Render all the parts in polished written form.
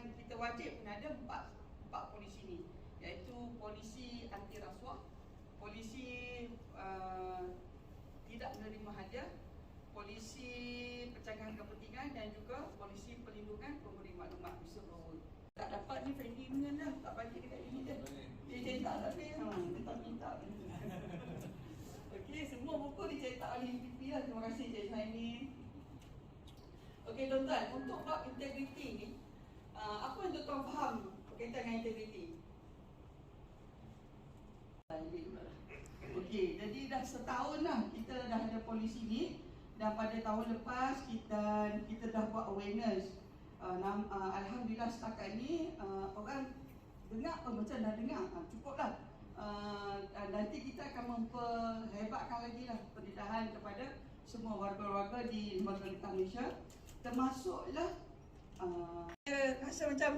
dan kita wajib ada empat polisi ni, iaitu polisi anti rasuah, polisi tidak menerima hadiah, polisi pencegahan kepentingan, dan juga polisi pelindungan pemberi maklumat whistleblower. Tak dapat ni Fendi dengan dah, tak bagi dekat ini dah. Dia cetak tak boleh, dia tak minta. Okey, semua buku dicetak oleh UPP lah. Terima kasih Cik Ismaini. Okey tuan-tuan, untuk bab integriti ni, apa yang tuan-tuan faham berkaitan dengan integriti? Okey, jadi dah setahun lah kita dah ada polisi ni. Dan pada tahun lepas kita dah buat awareness. Alhamdulillah setakat ni orang dengar macam dah dengar, cukuplah. Nanti kita akan memperhebatkan lagi lah pendedahan kepada semua warga-warga di Lembaga Getah Malaysia, termasuklah dia rasa macam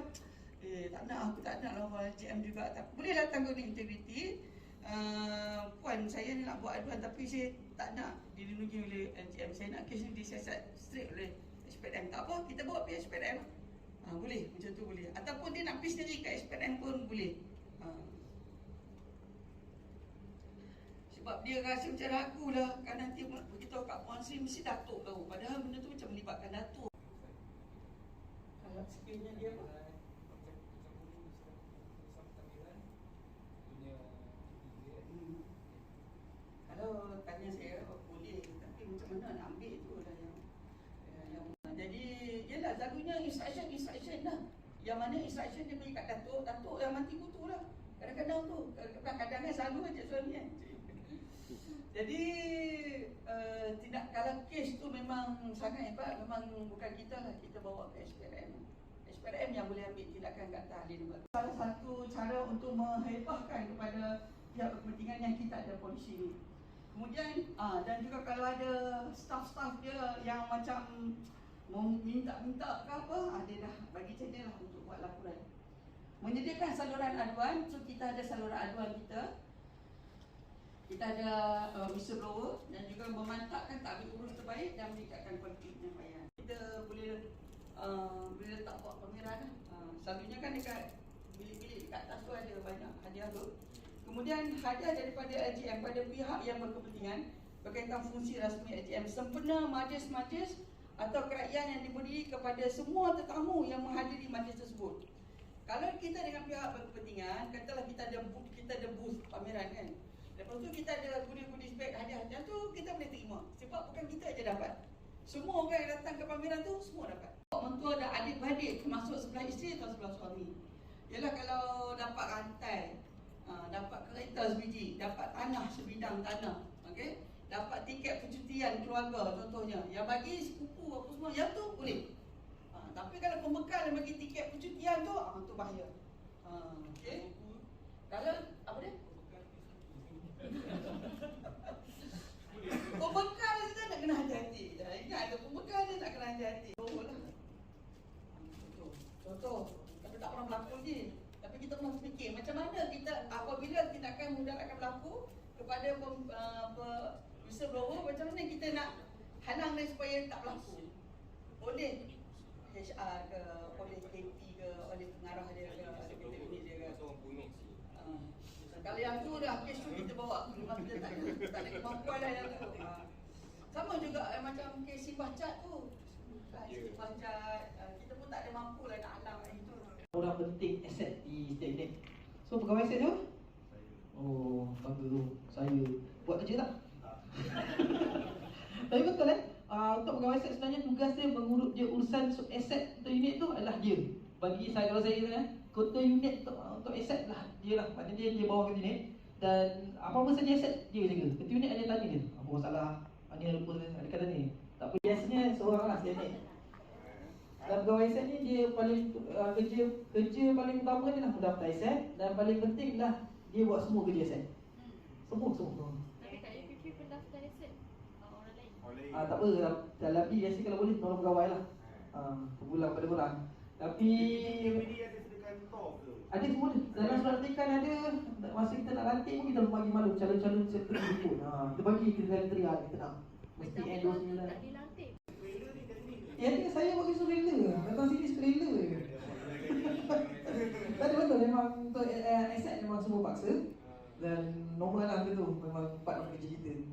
tak nak, aku tak nak lawan LGM juga, tak boleh lah tanggung integriti. Puan saya ni nak buat aduan tapi saya tak nak dilindungi oleh LGM, saya nak kes ni disiasat straight oleh SPNM. Tak apa, kita bawa pergi SPNM. Boleh, macam tu boleh. Ataupun dia nak pergi sendiri kat SPNM pun boleh. Sebab dia rasa macam ragu lah, kan nanti beritahu kat Puan Sri mesti Datuk tahu. Padahal benda tu macam melibatkan Datuk. Kalau sekiranya dia apa? Kalau tanya saya boleh, tapi macam mana nak ambil tu lah yang jadi yelah selalunya instruction lah. Yang mana instruction dia beri kat Datuk yang mati kutu lah. Kadang-kadang tu, kadang-kadang selalu aja suami kan. Jadi tidak, kalau kes tu memang sangat hebat, memang bukan kita lah, kita bawa ke SPNM yang boleh ambil tindakan kat atas ahli lembaga. Salah satu cara untuk menghebahkan kepada pihak kepentingan yang kita ada polisi ni. Kemudian dan juga kalau ada staff-staff dia yang macam minta ke apa, dia dah bagi channel lah untuk buat laporan. Menyediakan saluran aduan, so kita ada saluran aduan kita ada whistleblower, dan juga memantapkan takbir urus terbaik dan meningkatkan kualiti penyampaian. Kita boleh letak buat pameran lah. Selalunya kan dekat bilik-bilik dekat atas tu ada banyak hadiah tu. Kemudian hadiah daripada LGM pada pihak yang berkepentingan berkaitan fungsi rasmi LGM, sempena majlis-majlis atau kerajaan yang diberi kepada semua tetamu yang menghadiri majlis tersebut. Kalau kita dengan pihak berkepentingan, katalah kita ada booth pameran kan. Lepas tu kita ada goodies bag, hadiah-hadiah tu kita boleh terima. Sebab bukan kita aja dapat. Semua orang yang datang ke pameran tu semua dapat. Mentua dan adik-beradik termasuk sebelah isteri atau sebelah suami. Yalah kalau dapat rantai, dapat kereta sebiji, dapat tanah sebidang tanah, okey? Dapat tiket percutian keluarga contohnya, yang bagi sepupu apa semua, yang tu boleh. Tapi kalau pembekal yang bagi tiket percutian tu bahaya. Okey. Kalau apa dia? Pembekal kita nak kena hati-hati. Ingat ada pembekal dia nak kena hati-hati. Contoh, tapi tak pernah berlaku je. Tapi kita pernah fikir macam mana kita apabila tindakan mudah akan berlaku kepada whistleblower, macam mana kita nak halang dia supaya tak berlaku. Oleh HR ke, oleh KP ke, oleh pengarah dia ke, oleh kita unit dia ke. Kalau yang tu dah kes tu kita bawa, memang kita tak ada kemampuan dah yang tu. Sama juga macam kes Simbah Cat tu. Simbah Cat, kita pun tak ada mampu lah nak halang itu. Orang penting aset di setiap unit. So pegawai aset tu? Oh, bangga tu. Saya buat kerja tak? Tapi betul untuk pegawai aset sebenarnya tugas dia mengurut dia urusan aset untuk unit tu adalah dia. Bagi saya, kalau saya kota unit untuk aset lah dia lah. Maknanya dia bawa ke unit dan apa-apa saja aset dia jaga. Ketua unit ada tanya dia, apa masalah, mana lupa ada kata ni. Tak apa, biasanya seorang lah setiap unit. Dan pegawai aset ni dia paling kerja paling utama dia lah mendaftar aset, dan paling penting lah dia buat semua kerja aset. Semua. Tapi kat UPP pendaftar aset orang lain. Tak apa, dalam ni biasa kalau boleh tolong pegawai lah. Perbulan pada orang. Tapi ada semua dia. Dalam surat latihan ada, masa kita nak lantik pun kita bagi malu calon-calon sekretari ikut. Kita bagi kriteria kita nak. Mesti endorse ni lah. Tak dilantik. Saya bagi surat rela. Datang sini surat rela je. terpaksa. Dan normal lah tu, memang part of kerja kita.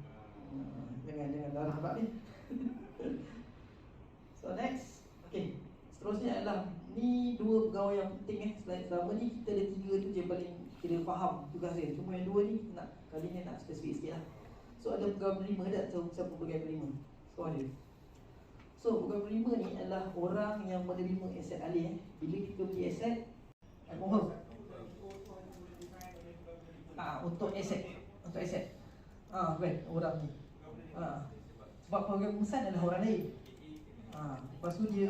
Jangan darah pula ni. So next, okay. Seterusnya adalah ni dua pegawai yang penting selama ni kita ada tiga tu je paling kira faham tugas dia. Cuma yang dua ni nak kali ni nak spesifik sikit lah. So ada pegawai penerima, tak tahu siapa pegawai penerima? So ada. So pegawai penerima ni adalah orang yang menerima aset alih. Bila kita beli aset, mohon. Untuk aset. Kan orang ni. Sebab pegawai pemesan adalah orang lain. Lepas tu dia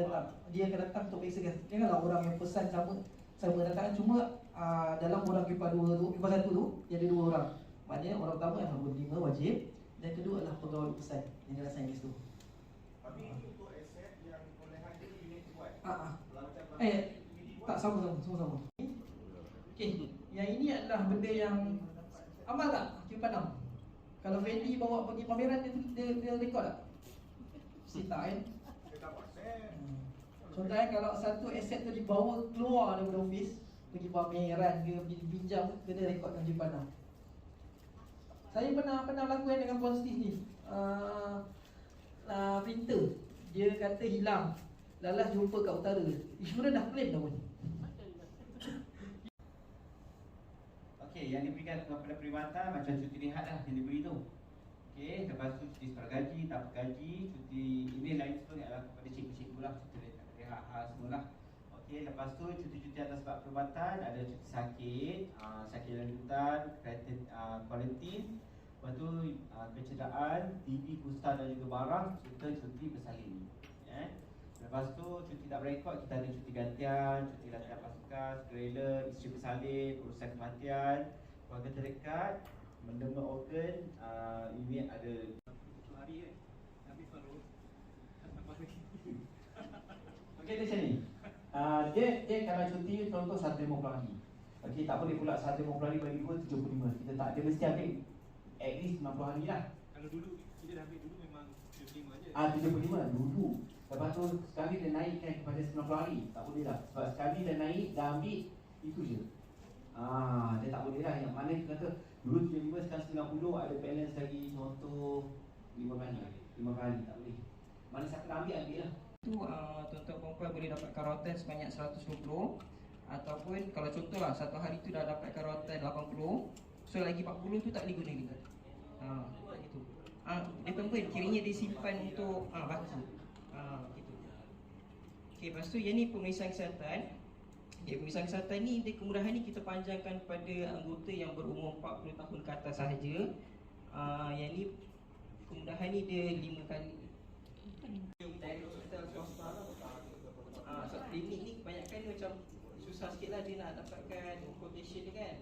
datang. Dia akan datang untuk periksakan. Janganlah orang yang pesan sama datang. Cuma dalam orang kipas 2 tu, kipas 1 tu, dia ada 2 orang. Maknanya orang pertama adalah penerima wajib, dan kedua adalah pegawai pesan yang dia sign kat situ. Tapi untuk aset yang perolehan dia unit buat. Tak sama. Okey, yang ini adalah benda yang amal tak? Kipas 6. Kalau Fendi bawa pergi pameran dia rekod tak? Mesti tak kan? Dia tak buat aset. Contohnya kalau satu aset tu dibawa keluar daripada office, pergi pameran ke, pergi pinjam, kena rekodkan kipas 6. Saya pernah lakukan dengan Puan Steve ni. Printer dia kata hilang. Lalas jumpa kat utara. Insurans dah claim dah pun. Okey, yang diberikan kepada perkhidmatan macam cuti rehat lah yang diberi tu. Okey, lepas tu cuti separuh gaji, tak gaji, cuti ini lain sebagainya adalah kepada cikgu-cikgu lah, cuti rehat semualah. Okey, lepas tu cuti-cuti atas sebab perubatan, ada cuti sakit, sakit lanjutan, kuarantin, lepas tu kecederaan, TB, kusta dan juga barang, serta cuti bersalin. Lepas tu cuti tak berekod, kita ada cuti gantian, cuti latihan pasukan, sukarela, isteri bersalin, urusan kematian, keluarga terdekat, menderma organ, ini ada hari kan. Tapi Farul okey, dia macam ni. Dia kalau cuti contoh 150 hari. Okey, tak boleh pula 150 hari bagi 2 75. Kita tak, dia mesti ambil at least 90 hari lah. Kalau dulu kita dah ambil dulu memang 75 je. 75 dulu. Lepas tu sekali dia naikkan kepada 90 hari. Tak boleh lah. Sebab sekali dia naik, dah ambil, itu je. Dia tak boleh lah. Yang mana kita kata dulu 75, sekarang 90, ada balance lagi contoh 5 kali. 5 kali, tak boleh. Mana siapa dah ambil lah. Tu tuan-tuan perempuan boleh dapatkan rawatan sebanyak 120. Ataupun kalau contohlah satu hari tu dah dapatkan rawatan 80, so lagi 40 tu tak boleh guna kita. Itu. Dia perempuan kiranya dia simpan untuk baki. Gitu. Okey, lepas tu yang ni pemeriksaan kesihatan. Pemeriksaan kesihatan ni, dia kemudahan ni kita panjangkan pada anggota yang berumur 40 tahun ke atas sahaja. Yang ni kemudahan ni dia 5 kali. Dari hospital swasta lah. So klinik ni kebanyakan ni macam susah sikit lah dia nak dapatkan quotation dia kan.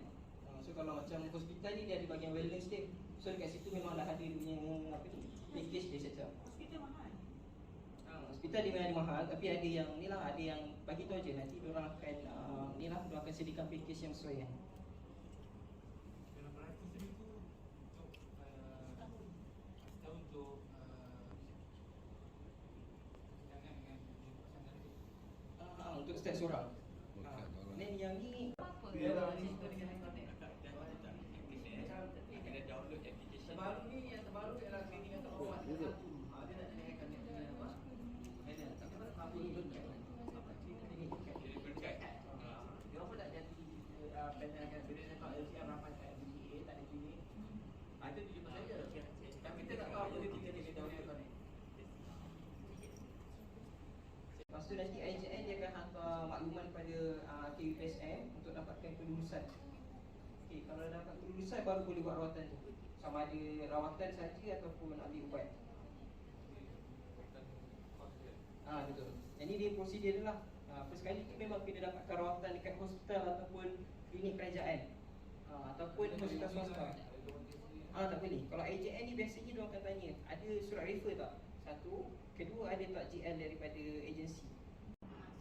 So kalau macam hospital ni dia ada bahagian wellness dia. So dekat situ memang dah ada dia punya package dia set up. Hospital mahal. Hospital dia memang ada mahal, tapi ada yang ni lah, ada yang bagi tu aja nanti diorang akan ni lah, diorang akan sediakan package yang sesuai kan. Untuk setiap seorang. Dan yang ni Apa? terbaru ni, yang terbaru ialah klinik yang terbaru. Dia nak naikkan dia punya apa? Apa ni berkat? Dia apa tak jadi pandangan bila saya tahu LCM ramai kat BCA tak ada klinik. Ada 7 saja. Tapi kita tak tahu apa dia tinggal di dalam ni. Lepas tu nanti IJN dia akan hantar makluman pada KUPSM untuk dapatkan kelulusan. Okey, kalau dah dapat kelulusan baru boleh buat rawatan tu. Sama ada rawatan saja ataupun ambil ubat. Betul. Jadi dia prosedur dia lah. First kali tu memang kena dapatkan rawatan dekat hospital ataupun klinik kerajaan. Ataupun hospital swasta. Tak boleh. Kalau IJN ni biasanya dia akan tanya, ada surat refer tak? Satu. Kedua, ada tak GL daripada agensi.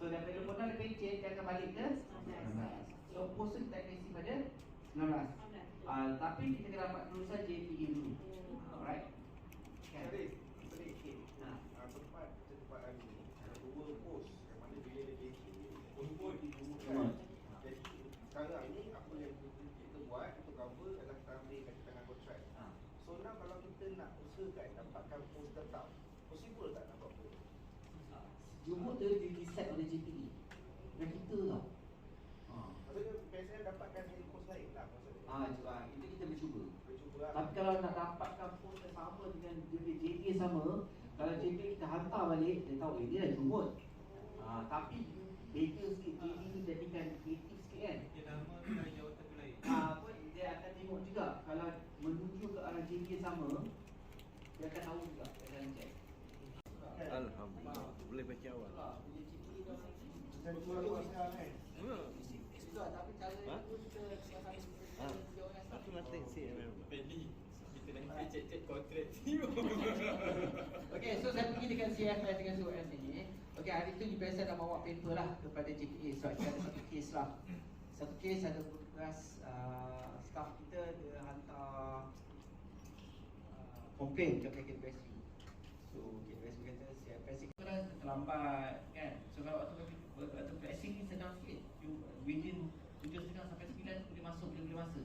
So daripada teleponan dia pencet, dia akan balik ke 19. So post kita akan isi pada 19. Tapi kita kena dapat kelulusan JPE dulu. Alright. Jadi, tempat hari ni ada 2 pos yang mana dia ada JP. Pos pun di dua kan. Jadi sekarang ni apa yang kita jumut tu dia di-set oleh JPE. Dan kita tau. Maksudnya PSM dapatkan handphone lain lah maksudnya. Cuba itu kita bercuba. Bercuba lah. Tapi kalau nak dapatkan post yang sama dengan JPE sama, kalau JPE kita hantar balik, dia tahu ini dah jumut. Tapi beza sikit, JPE tu jadikan kreatif sikit kan. Dia nama tu dari jawatan tu lain. Pun dia akan tengok juga kalau menuju ke arah JPE sama, dia akan tahu juga, dia akan check. Alhamdulillah. Boleh baca awal. Itulah, bila JPE tu Dan jual luar sekarang kan. itulah, tapi cara itu kita Aku nanti see Penny, kita nanti cek kontrak ni. Okey, so saya pergi dengan CFS dengan COS ni. Okey, hari tu UPSN dah bawa paper lah kepada JPA sebab kita ada satu kes lah. Satu kes ada bekas staff kita dia hantar komplain ke KPSB. So KPSB kata CFS kita dah terlambat kan. So kalau waktu pressing ni senang sikit. Within 7.30 sampai 9 boleh masuk bila-bila masa.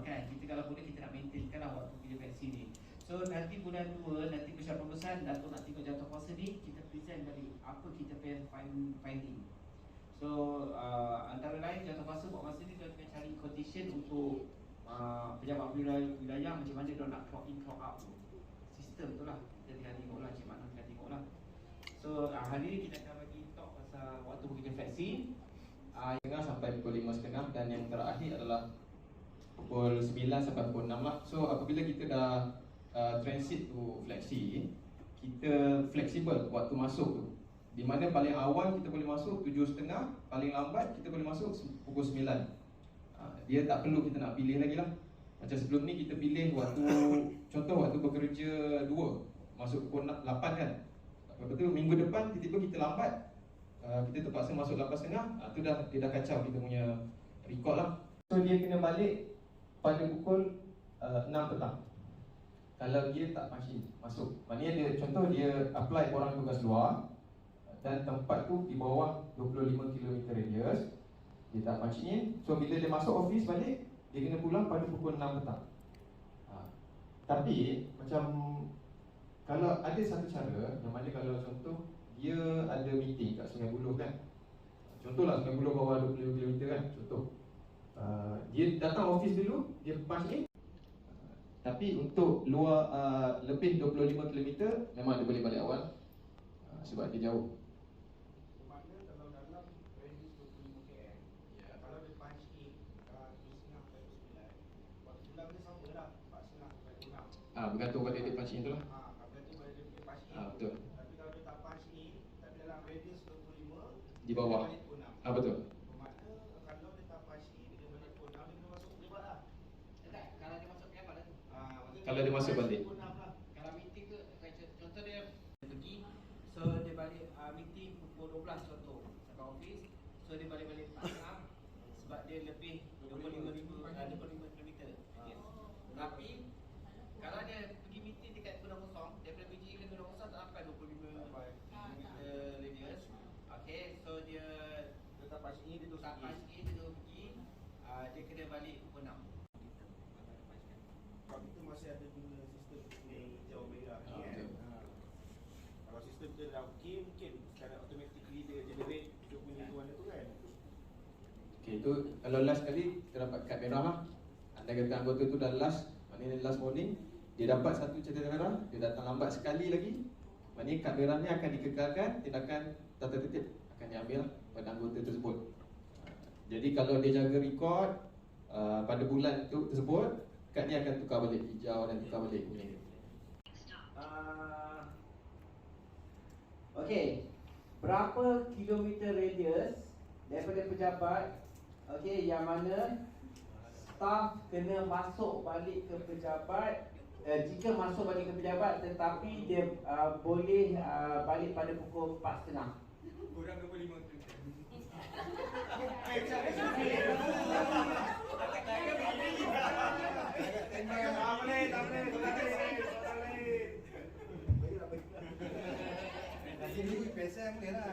Kan, kita kalau boleh kita nak maintainkan lah waktu kerja vaksin ni. So nanti bulan 2, nanti persiapan besar Datuk nak tengok jatuh kuasa ni, kita present balik apa kita punya finding. So antara lain jatuh kuasa buat masa ni dia akan cari quotation untuk pejabat wilayah macam mana dia nak clock in clock out tu. Sistem tu lah, kita tinggal tengok lah, Cik Makna tinggal tengok lah. So hari ni kita akan bagi talk pasal waktu kerja vaksin sampai pukul 5.30 dan yang terakhir adalah pukul 9 sampai pukul 6 lah. So apabila kita dah transit to flexi, kita fleksibel waktu masuk tu. Di mana paling awal kita boleh masuk 7.30, paling lambat kita boleh masuk pukul 9. Dia tak perlu kita nak pilih lagi lah. Macam sebelum ni kita pilih waktu, contoh waktu bekerja 2, masuk pukul 8 kan. Lepas tu minggu depan tiba-tiba kita lambat, kita terpaksa masuk 8.30, tu dah dia dah kacau kita punya record lah. So dia kena balik pada pukul 6 petang. Kalau dia tak punch masuk, maknanya dia, contoh dia apply orang tugas luar dan tempat tu di bawah 25 km radius, dia tak punch in. So bila dia masuk office balik, dia kena pulang pada pukul 6 petang. Tapi macam kalau ada satu cara yang mana kalau contoh dia ada meeting kat Sungai Buloh kan, contohlah Sungai Buloh bawah 20 km kan, contoh dia datang office dulu, dia punch in. Tapi untuk luar lebih 25 km memang dia boleh balik awal sebab dia jauh. Makna kalau dalam radius 25 km, kalau dia punch in 7.30 sampai 9, waktu pulang dia sama lah 4.30 sampai 6. Bergantung pada dia punch in tu lah. Bergantung pada dia punya punch in. Betul. Tapi kalau dia tak punch in, tapi dalam radius 25 Di bawah. dia balik pukul 6. Betul. Bermakna kalau dia tak punch in, dia balik pukul 6, dia kena masuk pejabat lah. Tak, kalau dia masuk pejabat lah tu. Kalau dia masuk balik. Pukul 6 lah. Kalau meeting tu, contoh dia pergi, so dia balik meeting pukul 12 contoh, sampai office. So dia balik-balik 4.30 sebab dia lebih 25 km. Yes. Tapi kalau dia pergi meeting dekat Gunung Kosong, daripada PG ke Gunung Kosong tak sampai 25 km radius. Okay, so dia tak punch in, dia terus tak pergi. punch in, dia terus pergi, dia kena balik pukul 6. Sebab kita masih ada guna sistem kuning, hijau, merah ni kan. Betul. Kalau sistem kita dah okey, mungkin secara automatically dia generate dia punya tu warna tu kan. Okay, tu kalau last kali kita dapat kad merah lah. Anda kata anggota tu dah last, maknanya last morning, dia dapat satu catatan merah, dia datang lambat sekali lagi, maknanya kad merah ni akan dikekalkan, tindakan tata tertib akan diambil lah pada anggota tersebut. Jadi kalau dia jaga rekod pada bulan tu tersebut, kad ni akan tukar balik hijau dan tukar balik kuning. Okey, berapa kilometer radius daripada pejabat, okey, yang mana staff kena masuk balik ke pejabat, jika masuk balik ke pejabat tetapi dia boleh balik pada pukul 4.30. Kurang 25 km. Tak boleh. Nanti ni PSM boleh lah.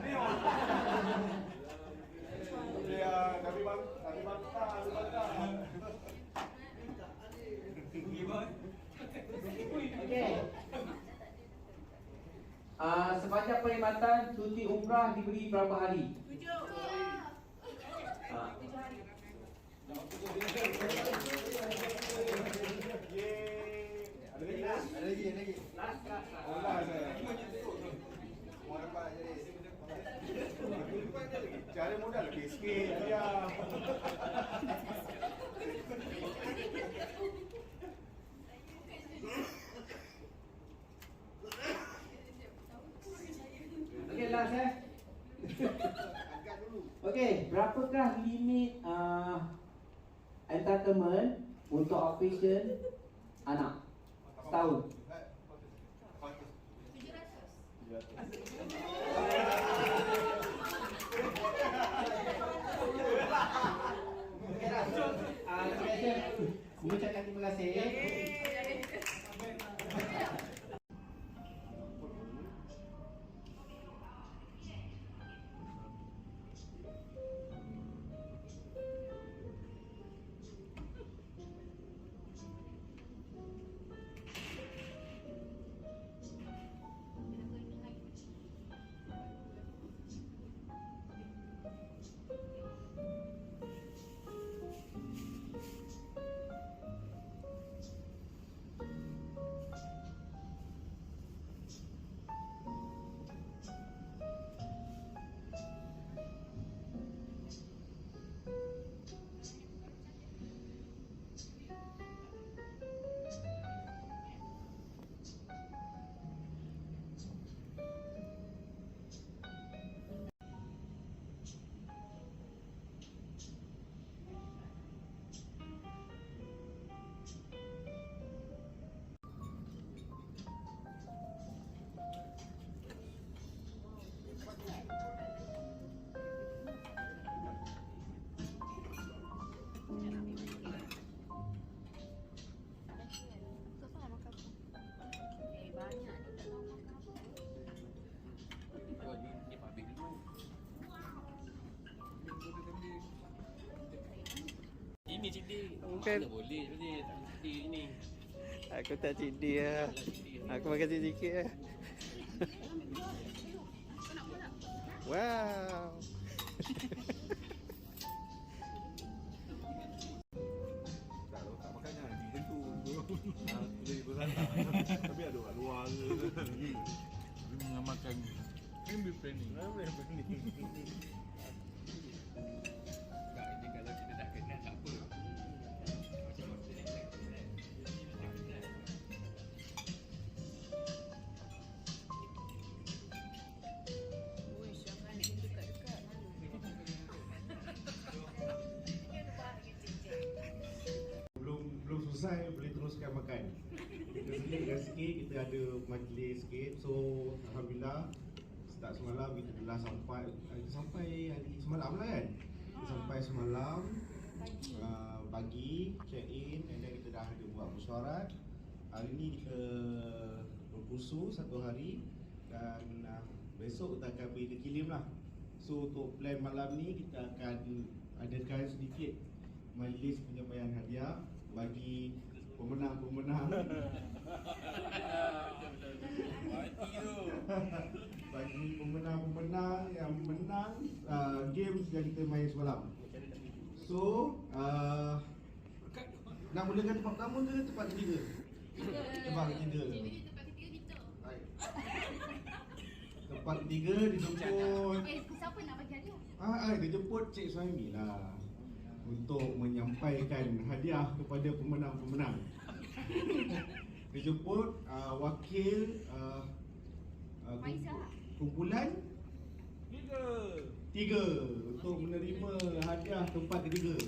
Ya, kami bangsa. Okey. Sepanjang perkhidmatan umrah diberi berapa hari? 7. Ha. Ada lagi. Olah saya. Mau dapat jadi. Cari modal lebih sikit dia. Okey, last Angkat dulu. Okey, berapakah limit entitlement untuk operation anak setahun? 700. Okey dah. Mengucapkan terima kasih. Ini Cik D. Bukan. Mana boleh ni Cik D ni. Aku tak cik dia. Aku makan sikit lah. Wow. Tak makan jangan gitu. Jadi bersantap. Tapi ada kat luar ke. Dengan makan family planning. Tak, ini kalau kita dah kenal tak apa. Belum selesai boleh teruskan makan. Kita sikit kita ada majlis sikit. So alhamdulillah start semalam kita dah sampai hari semalam lah kan. Kita sampai semalam pagi check in and then kita dah ada buat mesyuarat. Hari ni kita berkursus satu hari dan besok kita akan pergi ke Kilim lah. So untuk plan malam ni kita akan adakan sedikit majlis penyampaian hadiah bagi pemenang-pemenang. Bagi pemenang-pemenang yang menang games yang kita main semalam. So nak mulakan tempat pertama ke tempat ketiga? Tempat ketiga. Baik. Tempat ketiga dijemput. Siapa nak bagi hadiah? Dijemput Cik Suhaimi lah untuk menyampaikan hadiah kepada pemenang-pemenang. Dijemput wakil kumpulan tiga untuk menerima hadiah tempat ketiga.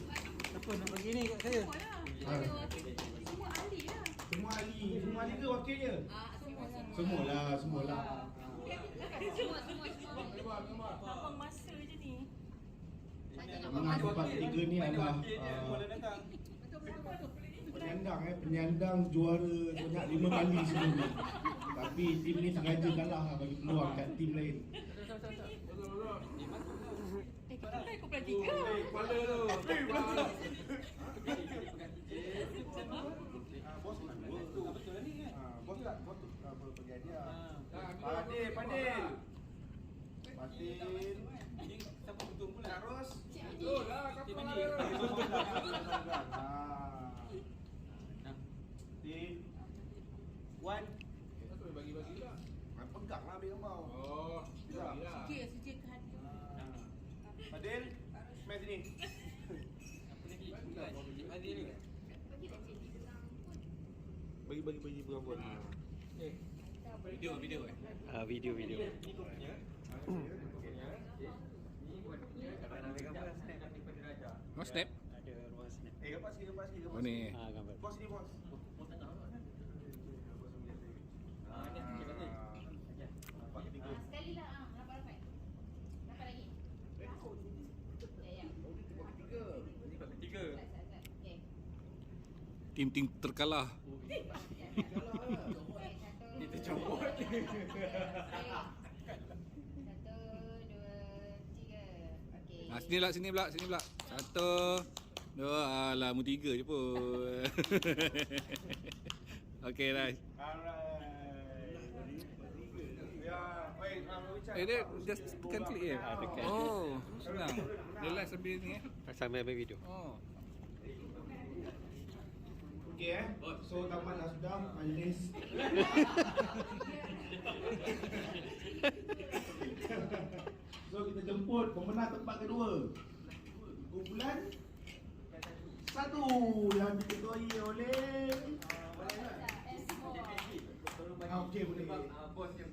Apa nak bagi ni kat saya? Semua ahli lah. Semua ahli ke wakil je? Semualah. Semua. Abang masa je ni. Pemenang tempat ketiga ni adalah penyandang juara sebanyak 5 kali sebelum ni. Tapi tim ni sengaja kalah lah bagi peluang kat tim lain. Aku pula tiga. Kepala tu. Bos nak dua. Bos tak pergi hadiah. Padil. Fatin. Ini siapa betul pula? Terus. Betul lah, kapal lah. Tin. Wan. Satu bagi-bagi lah. Pegang lah ambil gambar. Oh, bagilah. Sikit ke hati. Fadil, mai sini. Apa lagi? Cik Madi ni. Bagi berapa? Video. video. Ni kau punya. Ni buat dia. Kalau nak ambil gambar, snap daripada Raja. Oh, snap. Ada ruang snap. Gambar sikit. Oh ni. Gambar. Bos ni bos. Ni Cik Madi. Sekali lah, rapat-rapat. Rapat lagi. Ya, ya. Ni bagi 3. Okay. Tim terkalah. Ni tercopot. 1, 2, 3. Okey. Sini pula. 1, 2, alah mu 3 je pun. Okey dah. Dia just tekan klik je. tekan. Oh, senang. Dia live sambil ni Sambil ambil video. Oh. Okey So tamat dah sudah majlis. So kita jemput pemenang tempat kedua. Kumpulan 1 yang diketuai oleh okey boleh. Bos yang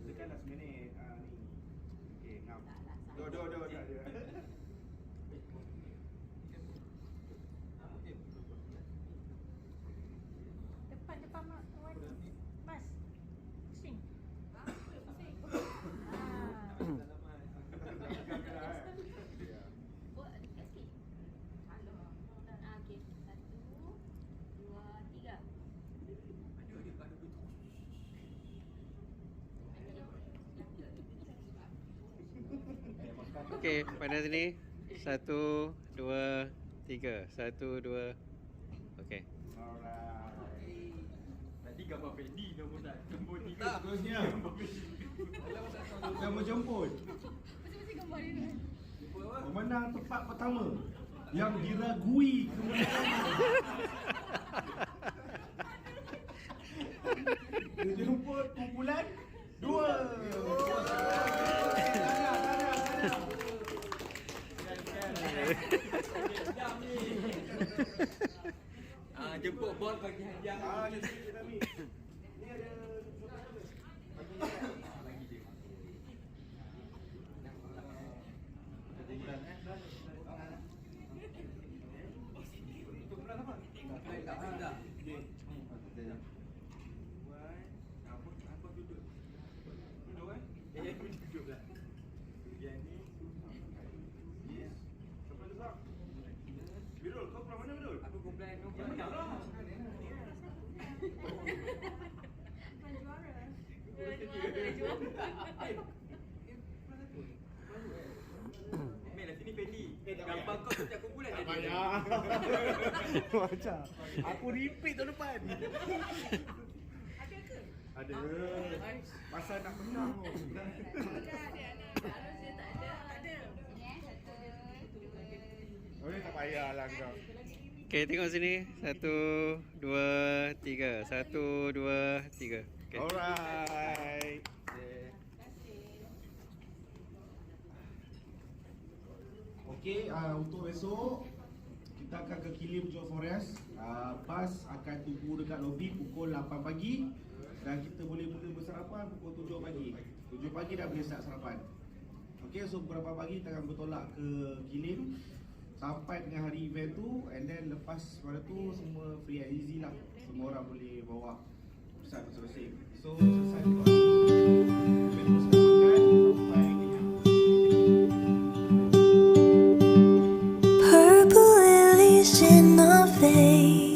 Tekan last minute. Ni. Okey, ngam. Dua. Depan Mas. Pusing. Buat sikit. Okey. 1, 2, 3. Okey, pada sini 1, 2, 3. 1, 2. Okey. tadi gambar Fendi nombor 3. Tak, terusnya. Yang menjemput. Masing-masing gambar dia. Pemenang tempat pertama yang diragui kemenangannya. Dijemput kumpulan 2. Jemput bos bagi hadiah. Ni sikit Nami. Ni ada Bagi dia. Itu bulan apa? Tak ada. Apa duduk? Duduk duduklah. Yang ni. Yes. Siapa duduk? Birul, kau pernah mana Birul? Aku kumpulan nombor yang menang lah. Mel, sini Fendi. Gambar kau setiap kumpulan Tak ada. payah. Macam aku repeat tahun depan. Ada. Pasal nak menang. Tak payah lah kau. Okey, tengok sini. 1, 2, 3. 1, 2, 3. Okey. Alright. Okey, untuk besok kita akan ke Kilim Johor Forest. Bas akan tunggu dekat lobi pukul 8 pagi dan kita boleh mula bersarapan pukul 7 pagi. 7 pagi dah boleh start sarapan. Okey, so beberapa pagi kita akan bertolak ke Kilim sampai tengah hari event tu, and then lepas pada tu semua free and easy lah. Semua orang boleh bawa pusat masing-masing. So selesai tu kita teruskan makan sampai kenyang. Purple lily face in the face.